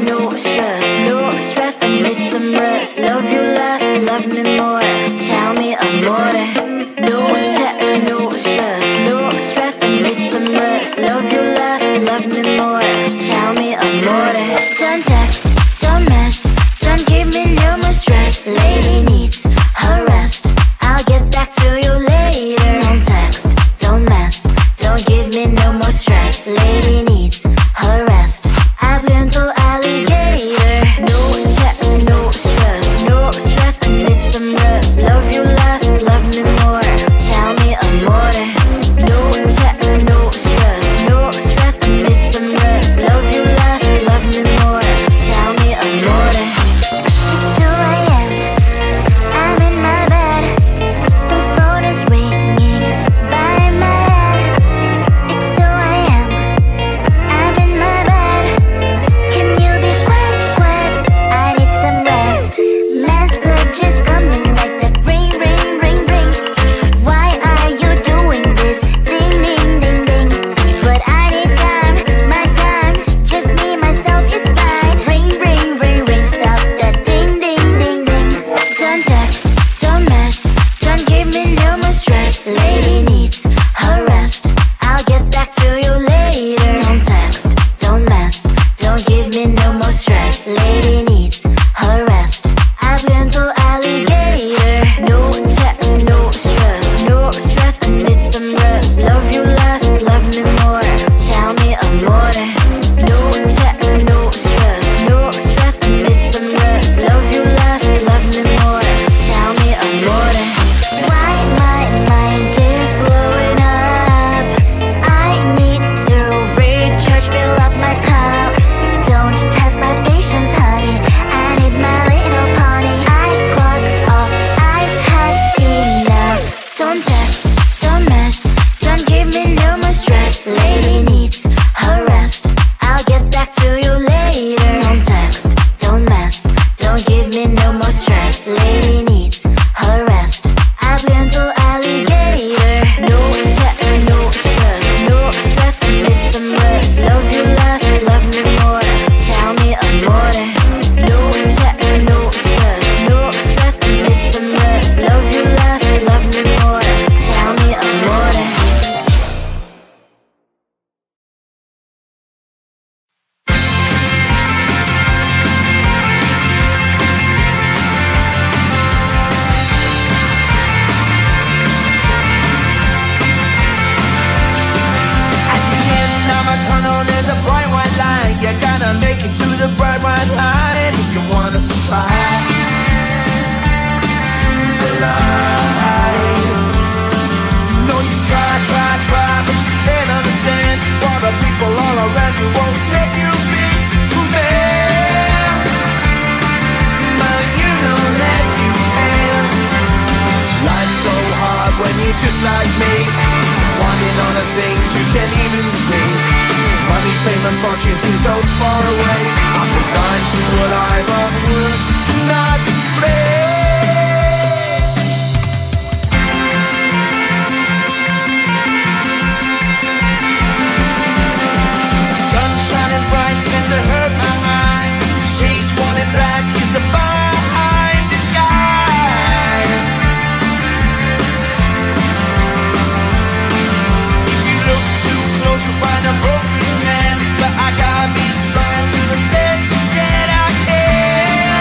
no stress, no stress, I need some rest. Love you less, love me more. Tell me amore. No text, no stress, no stress, I need some rest. Love you less, love me more. Tell me amore. Don't text, don't mess, don't give me no more stress. Lady needs her rest, I'll get back to you later. Don't text, don't mess, don't give me no more stress. Lady needs her rest, I've been to alligator. No text, no stress, no stress, I need some rest. Love you less, love me more. Tell me amore. No text, no stress, no stress, I need some rest. Love you less, love me more. Tell me amore. It's 2 a.m. I'm in my bed. The phone is ringing by my head. It's 2 a.m. I'm in my bed. Can you be quiet, quiet? I need some rest. Messages coming like that. Ring, ring, ring, ring. Why are you doing this? Ding, ding, ding, ding. But I need time, my time. Just me, myself is fine. Ring, ring, ring, ring. Stop that ding, ding, ding, ding. Don't text, don't mess, don't give me no more stress. Lady needs her rest, I'll get back to you later. Don't text, don't mess, don't give me no more stress. Lady needs her rest, I've been to alligator. No text, no stress, no stress, I need some rest. Love you less, love me more. Tell me amore. No text, no stress, no stress, I need some rest. Love you less, love me more. Tell me amore. Why my mind is blowing up? I need to recharge, fill up my cup. Don't test my patience, honey, I need my little pony. I clock off, I've had enough. Don't text, don't mess, don't give me no more stress. Lady needs her rest, I'll get back to you later. Don't text, don't mess, don't give me no more stress. Lady needs her rest, I've been to alligator. No text, no stress, no stress, I need some rest. Love you less, love me more. Tell me amore. No text, no stress, no stress, I need some rest. Love you less, love me more. Tell me amore. At the end of a tunnel there's a bright white light. You gotta make it to the bright white light if you wanna survive. The light. You know you try, but you can't understand why the people all around you won't let you be who they are. But you know that you can. Life's so hard when you're just like me, wanting all the things you can't even see. Money, fame and fortune seem so far away. I'm resigned to a life of work, not play. Sun shining bright tends to hurt my mind. Shades worn in black is a fine disguise. If you look too close you'll find a broken man, but I gotta be strong to the best that I can.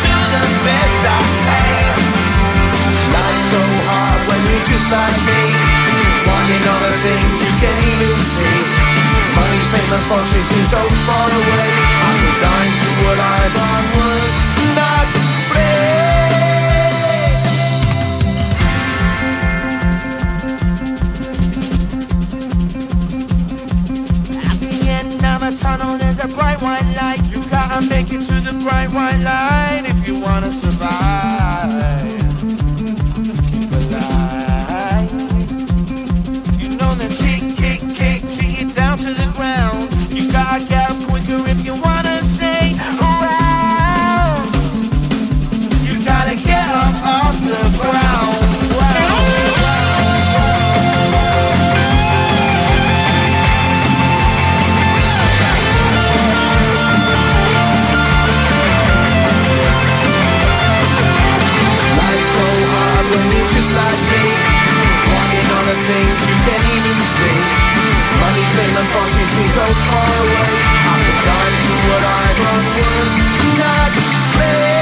To the best I can. Life's so hard when you're just like me, wanting all the things you can't even see. Money, fame and fortune seem so far away. I'm resigned to a life on work, not play. At the end of a tunnel there's a bright white light. You gotta make it to the bright white light if you wanna survive. Keep alive. You know that kick it down to the ground. You gotta get up quicker if you wanna stay around. You gotta get up off the ground. unfortunately seems so far away. I'm resigned to what I've unworked, not made.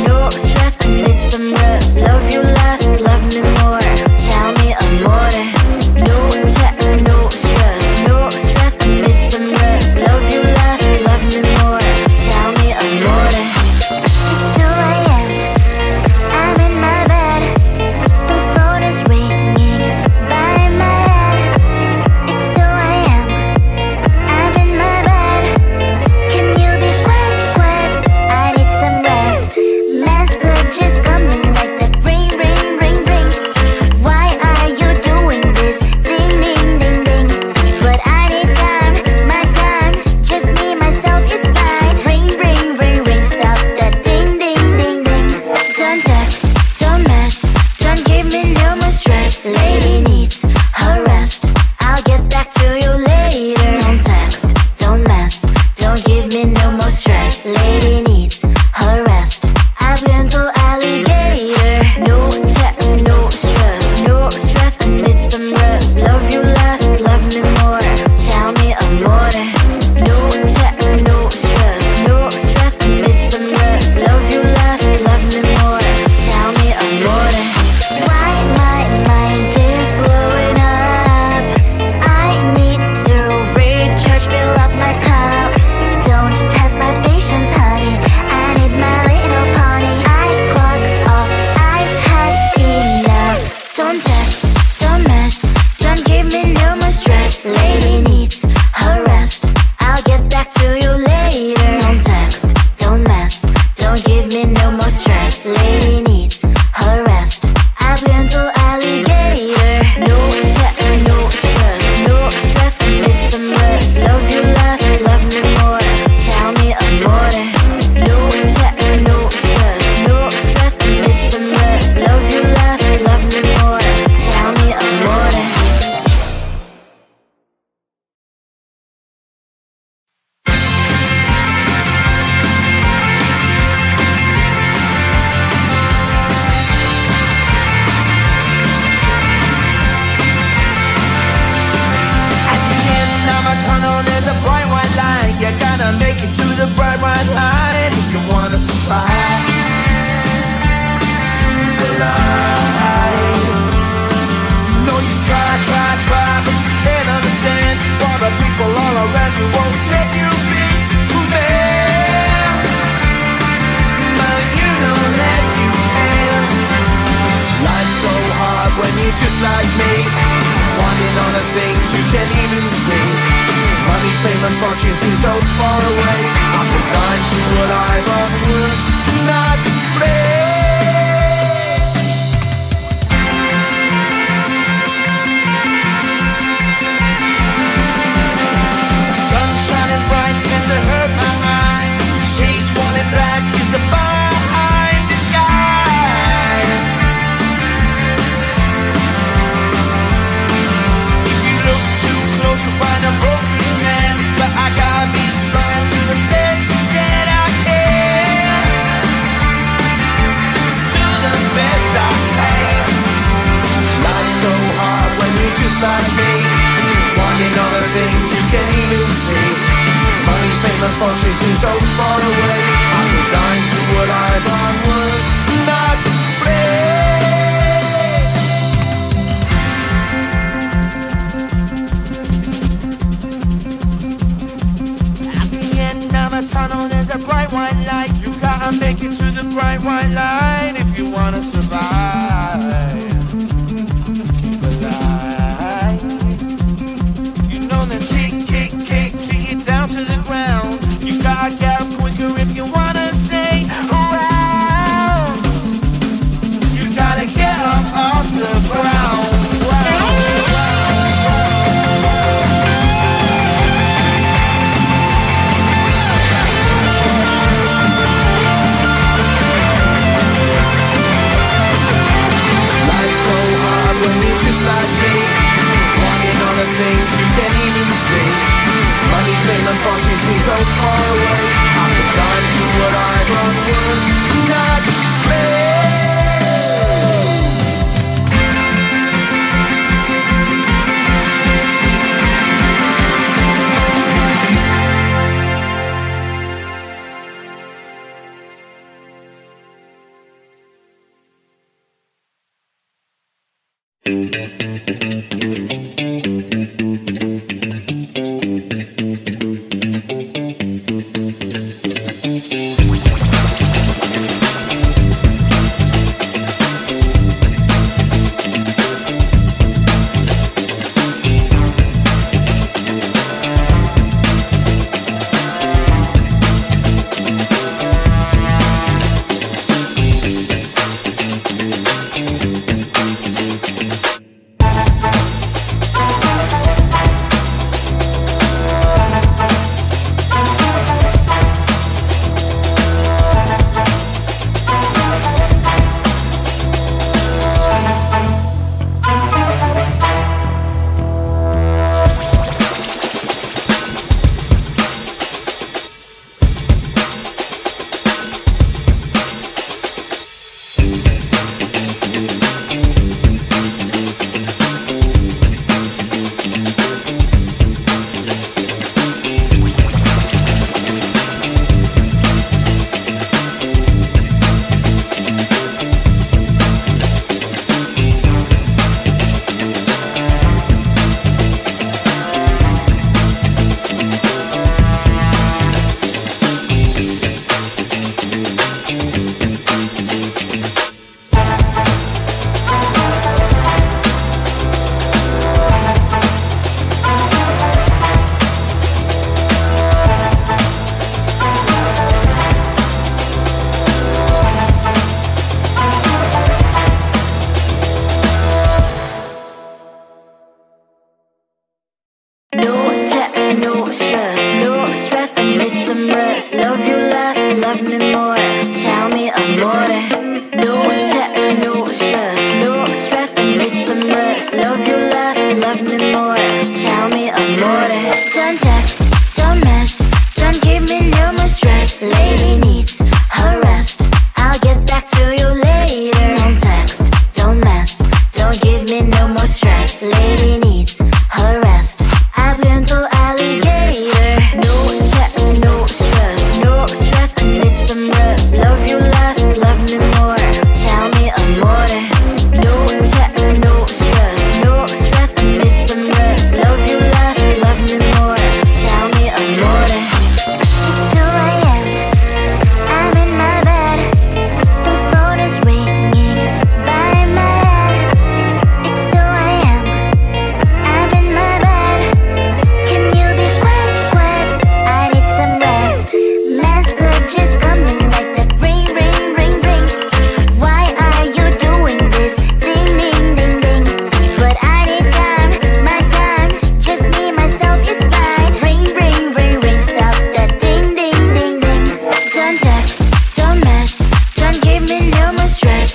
No you're just like me, wanting all the things you can't even see. Money, fame and fortune seem so far away. I'm resigned to a life of work, not play. Sun shining bright tends to hurt my eyes. Shades worn in black is a fine disguise. If you look too close you'll find a broken man, but I gotta be strong to the best that I can. To the best I can. Life's so hard when you're just like me, wanting all the things you can't even see. Money, fame and fortune seem so far away. I'm resigned to a life on work, not play. At the end of a tunnel there's a bright white light. You gotta make it to the bright white light if you wanna survive. Keep alive. You know that kick it down to the ground. You gotta get up quicker if you wanna stay around. You gotta get up off the ground. Life's so hard when you're just like me, wanting all the things you can't even see. Money, fame and fortune seem so far away. I'm resigned to what I've on work, not play.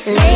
Lay